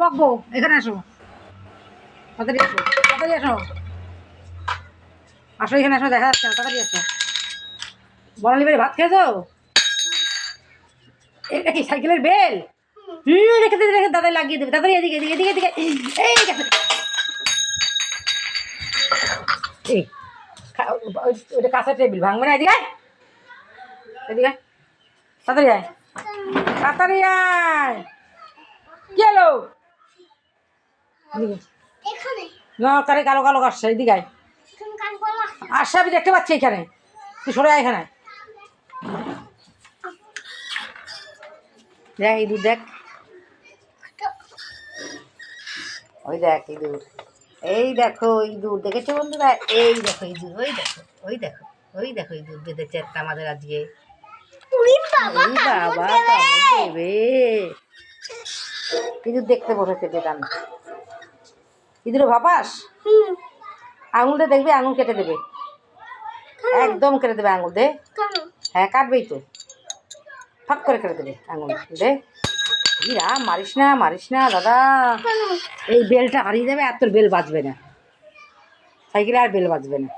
বকবো, এখানে আসো, তাড়াতাড়ি আসো, তাড়াতাড়ি আসো, আসো এখানে আসো, দেখা যাচ্ছে না, তাড়াতাড়ি আসো। বড়ালি বাড়ি ভাত খেয়েছো? এটা কি সাইকেলের বেল? রেখে দিতে, রেখে দাদাই লাগিয়ে দেবে, তাড়াতাড়ি এদিকে এদিকে এদিকে এদিকে, এই গেছে। এই ওইটা কাঁচা টেবিল ভাঙবে না, এদিকে আয়, এদিকে আয়, তাড়াতাড়ি আয়, তাড়াতাড়ি আয়, কি হলো? না কারে কালো কালো আসছে, এদিকে আয়, আসছে, আমি দেখতে পাচ্ছি এখানে, তুই সরে আয় এখানে। দেখ ইঁদুর, দেখ ওই দেখ ইঁদুর, এই দেখো ইঁদুর, দেখেছো বন্ধুরা? এই দেখো ইঁদুর, ওই দেখো, ওই দেখো, ওই দেখো ইঁদুর বেঁধেছে একটা আমাদের আজকে। বাবা কামড় দেবে, ইঁদুর দেখতে বসেছে বেদান। ইঁদুরে ভাপাস, আঙুলটা দেখবি, আঙুল কেটে দেবে, একদম কেটে দেবে আঙুল, দে। হ্যাঁ কাটবেই তো, ফাঁক করে কেটে দেবে আঙুল, দে। ইরা মারিস না, মারিস না দাদা, এই বেলটা হারিয়ে যাবে আর তোর বেল বাজবে না, সাইকেলে আর বেল বাজবে না।